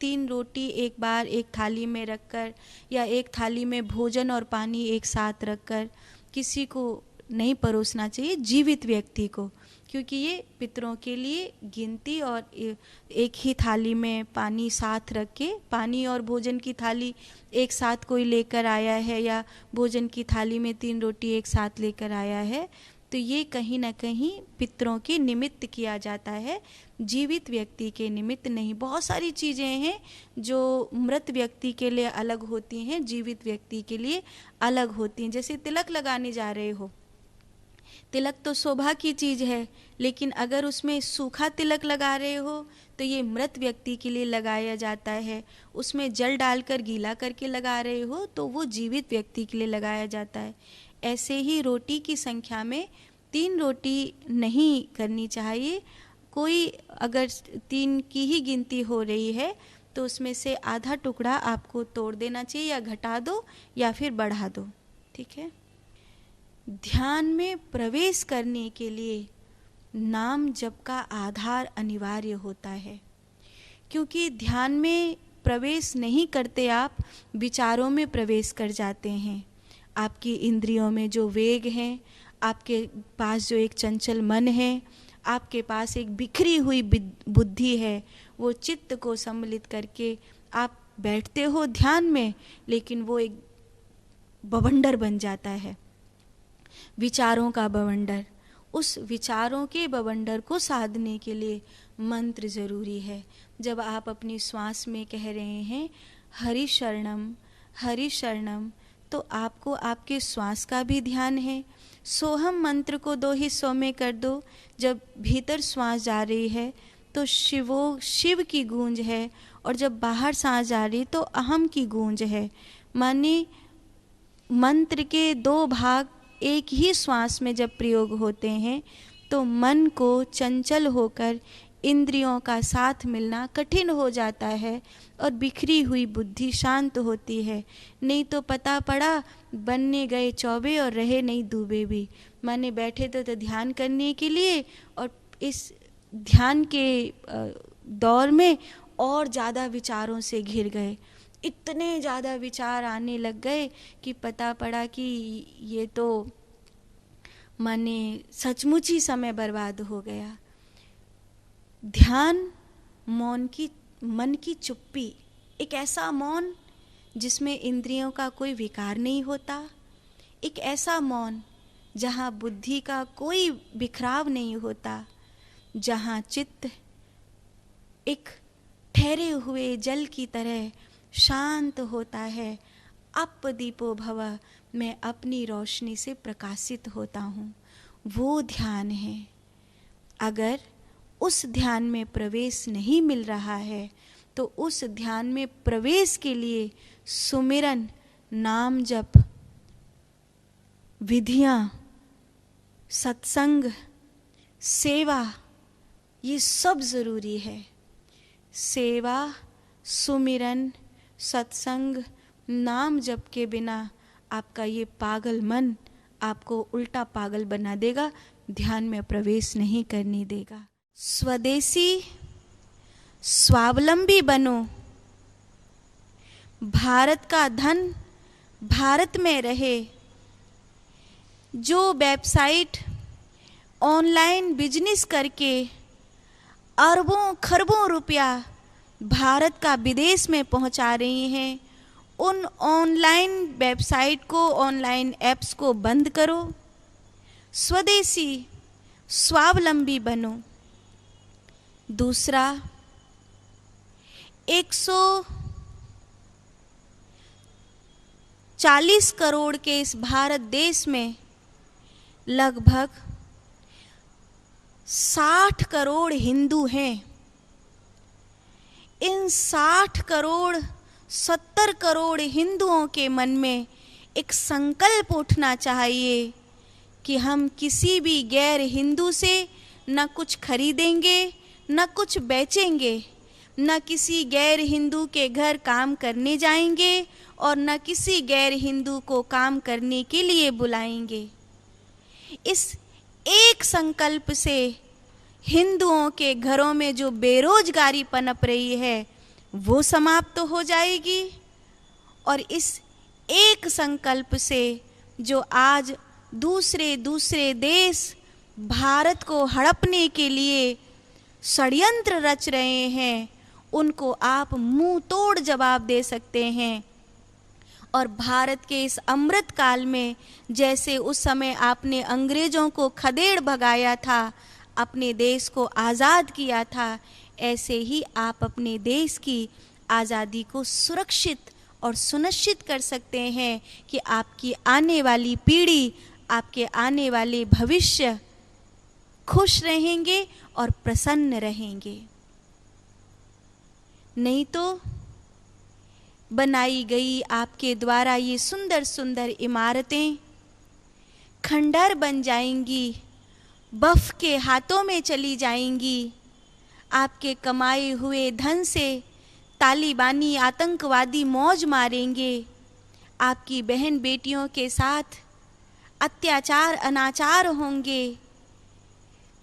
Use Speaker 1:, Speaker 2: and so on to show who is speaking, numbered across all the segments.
Speaker 1: 3 रोटी एक बार एक थाली में रखकर या एक थाली में भोजन और पानी एक साथ रखकर किसी को नहीं परोसना चाहिए, जीवित व्यक्ति को, क्योंकि ये पितरों के लिए गिनती। और एक ही थाली में पानी साथ रख के, पानी और भोजन की थाली एक साथ कोई लेकर आया है या भोजन की थाली में 3 रोटी एक साथ लेकर आया है, तो ये कहीं ना कहीं पितरों के निमित्त किया जाता है, जीवित व्यक्ति के निमित्त नहीं। बहुत सारी चीज़ें हैं जो मृत व्यक्ति के लिए अलग होती हैं, जीवित व्यक्ति के लिए अलग होती हैं। जैसे तिलक लगाने जा रहे हो, तिलक तो शोभा की चीज़ है, लेकिन अगर उसमें सूखा तिलक लगा रहे हो तो ये मृत व्यक्ति के लिए लगाया जाता है। उसमें जल डालकर गीला करके लगा रहे हो तो वो जीवित व्यक्ति के लिए लगाया जाता है। ऐसे ही रोटी की संख्या में 3 रोटी नहीं करनी चाहिए। कोई अगर 3 की ही गिनती हो रही है तो उसमें से आधा टुकड़ा आपको तोड़ देना चाहिए, या घटा दो या फिर बढ़ा दो, ठीक है। ध्यान में प्रवेश करने के लिए नाम जप का आधार अनिवार्य होता है, क्योंकि ध्यान में प्रवेश नहीं करते आप विचारों में प्रवेश कर जाते हैं। आपकी इंद्रियों में जो वेग हैं, आपके पास जो एक चंचल मन है, आपके पास एक बिखरी हुई बुद्धि है, वो चित्त को सम्मिलित करके आप बैठते हो ध्यान में, लेकिन वो एक बवंडर बन जाता है, विचारों का बवंडर। उस विचारों के बवंडर को साधने के लिए मंत्र जरूरी है। जब आप अपनी श्वास में कह रहे हैं हरि शरणम, तो आपको आपके श्वास का भी ध्यान है। सोहम मंत्र को 2 हिस्सों में कर दो। जब भीतर श्वास जा रही है तो शिव की गूंज है, और जब बाहर सांस जा रही तो अहम की गूंज है। माने मंत्र के 2 भाग एक ही श्वास में जब प्रयोग होते हैं तो मन को चंचल होकर इंद्रियों का साथ मिलना कठिन हो जाता है और बिखरी हुई बुद्धि शांत होती है। नहीं तो पता पड़ा बनने गए चौबे और रहे नहीं दूबे भी। माने बैठे तो ध्यान करने के लिए, और इस ध्यान के दौर में और ज़्यादा विचारों से घिर गए, इतने ज़्यादा विचार आने लग गए कि पता पड़ा कि ये तो माने सचमुच ही समय बर्बाद हो गया। ध्यान मन की चुप्पी, एक ऐसा मौन जिसमें इंद्रियों का कोई विकार नहीं होता, एक ऐसा मौन जहाँ बुद्धि का कोई बिखराव नहीं होता, जहाँ चित्त एक ठहरे हुए जल की तरह शांत होता है। अप दीपो भव, मैं अपनी रोशनी से प्रकाशित होता हूँ, वो ध्यान है। अगर उस ध्यान में प्रवेश नहीं मिल रहा है तो उस ध्यान में प्रवेश के लिए सुमिरन, नाम जप, विधियाँ, सत्संग, सेवा, ये सब जरूरी है। सेवा, सुमिरन, सत्संग, नाम जप के बिना आपका ये पागल मन आपको उल्टा पागल बना देगा, ध्यान में प्रवेश नहीं करने देगा। स्वदेशी, स्वावलंबी बनो। भारत का धन भारत में रहे। जो वेबसाइट ऑनलाइन बिजनेस करके अरबों खरबों रुपया भारत का विदेश में पहुंचा रही हैं, उन ऑनलाइन वेबसाइट को, ऑनलाइन ऐप्स को बंद करो। स्वदेशी, स्वावलंबी बनो। दूसरा, 140 करोड़ के इस भारत देश में लगभग 60 करोड़ हिंदू हैं। इन 60 करोड़ 70 करोड़ हिंदुओं के मन में एक संकल्प उठना चाहिए कि हम किसी भी गैर हिंदू से न कुछ खरीदेंगे, न कुछ बेचेंगे, न किसी गैर हिंदू के घर काम करने जाएंगे और न किसी गैर हिंदू को काम करने के लिए बुलाएंगे। इस एक संकल्प से हिंदुओं के घरों में जो बेरोजगारी पनप रही है वो समाप्त हो जाएगी। और इस एक संकल्प से जो आज दूसरे दूसरे देश भारत को हड़पने के लिए षड्यंत्र रच रहे हैं, उनको आप मुंह तोड़ जवाब दे सकते हैं। और भारत के इस अमृत काल में जैसे उस समय आपने अंग्रेजों को खदेड़ भगाया था, अपने देश को आज़ाद किया था, ऐसे ही आप अपने देश की आज़ादी को सुरक्षित और सुनिश्चित कर सकते हैं कि आपकी आने वाली पीढ़ी, आपके आने वाले भविष्य खुश रहेंगे और प्रसन्न रहेंगे। नहीं तो बनाई गई आपके द्वारा ये सुंदर सुंदर इमारतें खंडहर बन जाएंगी, बफ के हाथों में चली जाएंगी। आपके कमाए हुए धन से तालिबानी आतंकवादी मौज मारेंगे। आपकी बहन बेटियों के साथ अत्याचार अनाचार होंगे,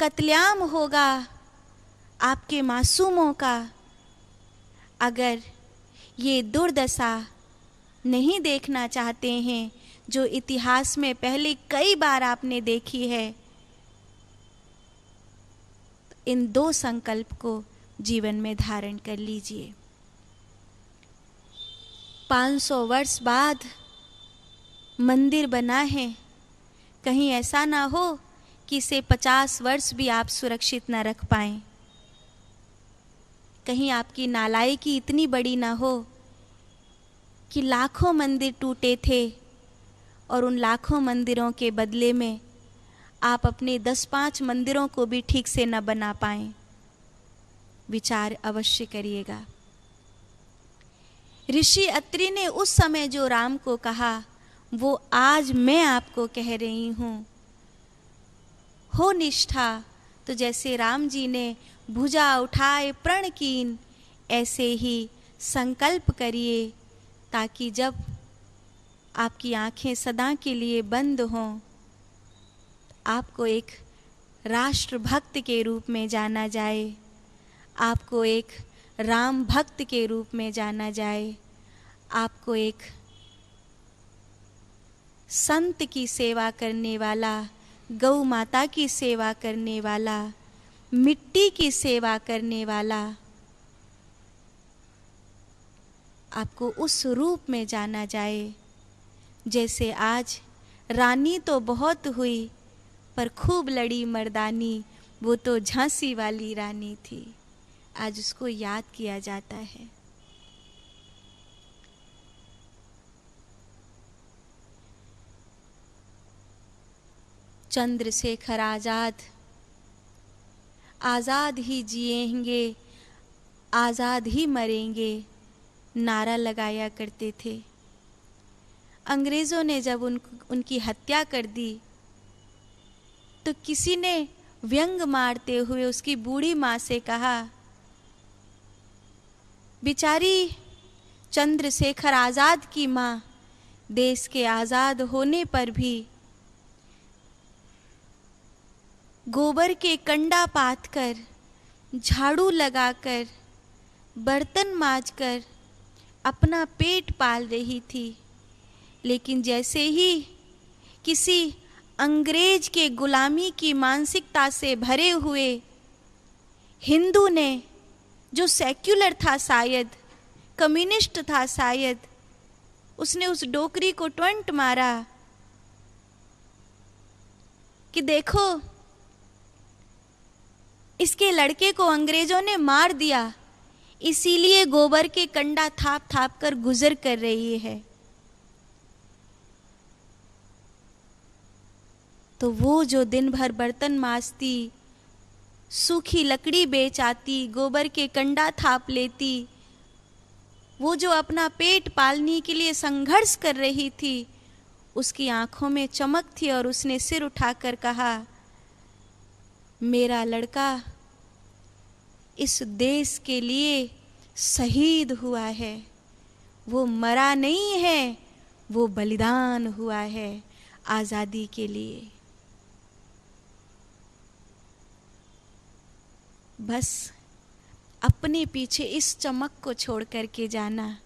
Speaker 1: कत्लेआम होगा आपके मासूमों का। अगर ये दुर्दशा नहीं देखना चाहते हैं जो इतिहास में पहले कई बार आपने देखी है, तो इन दो संकल्प को जीवन में धारण कर लीजिए। 500 वर्ष बाद मंदिर बना है, कहीं ऐसा ना हो कि इसे 50 वर्ष भी आप सुरक्षित ना रख पाएं। कहीं आपकी नालायकी इतनी बड़ी ना हो कि लाखों मंदिर टूटे थे और उन लाखों मंदिरों के बदले में आप अपने 10-5 मंदिरों को भी ठीक से न बना पाएं। विचार अवश्य करिएगा। ऋषि अत्रि ने उस समय जो राम को कहा, वो आज मैं आपको कह रही हूँ। हो निष्ठा, तो जैसे राम जी ने भुजा उठाए प्रण कीन, ऐसे ही संकल्प करिए, ताकि जब आपकी आंखें सदा के लिए बंद हों, आपको एक राष्ट्र भक्त के रूप में जाना जाए, आपको एक राम भक्त के रूप में जाना जाए, आपको एक संत की सेवा करने वाला, गौ माता की सेवा करने वाला, मिट्टी की सेवा करने वाला, आपको उस रूप में जाना जाए। जैसे आज रानी तो बहुत हुई पर खूब लड़ी मर्दानी, वो तो झांसी वाली रानी थी, आज उसको याद किया जाता है। चंद्रशेखर आज़ाद आज़ाद ही जिएंगे, आज़ाद ही मरेंगे नारा लगाया करते थे। अंग्रेज़ों ने जब उनकी हत्या कर दी तो किसी ने व्यंग मारते हुए उसकी बूढ़ी माँ से कहा, बेचारी चंद्रशेखर आज़ाद की माँ देश के आज़ाद होने पर भी गोबर के कंडा पात कर, झाड़ू लगाकर, बर्तन मांजकर अपना पेट पाल रही थी। लेकिन जैसे ही किसी अंग्रेज के गुलामी की मानसिकता से भरे हुए हिंदू ने, जो सेक्युलर था शायद, कम्युनिस्ट था शायद, उसने उस डोकरी को टवंट मारा कि देखो इसके लड़के को अंग्रेजों ने मार दिया, इसीलिए गोबर के कंडा थाप थाप कर गुजर कर रही है। तो वो जो दिन भर बर्तन मांजती, सूखी लकड़ी बेच आती, गोबर के कंडा थाप लेती, वो जो अपना पेट पालने के लिए संघर्ष कर रही थी, उसकी आंखों में चमक थी और उसने सिर उठाकर कहा, मेरा लड़का इस देश के लिए शहीद हुआ है, वो मरा नहीं है, वो बलिदान हुआ है आज़ादी के लिए। बस अपने पीछे इस चमक को छोड़ करके जाना,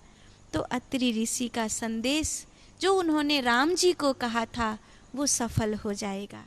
Speaker 1: तो अत्रि ऋषि का संदेश जो उन्होंने राम जी को कहा था वो सफल हो जाएगा।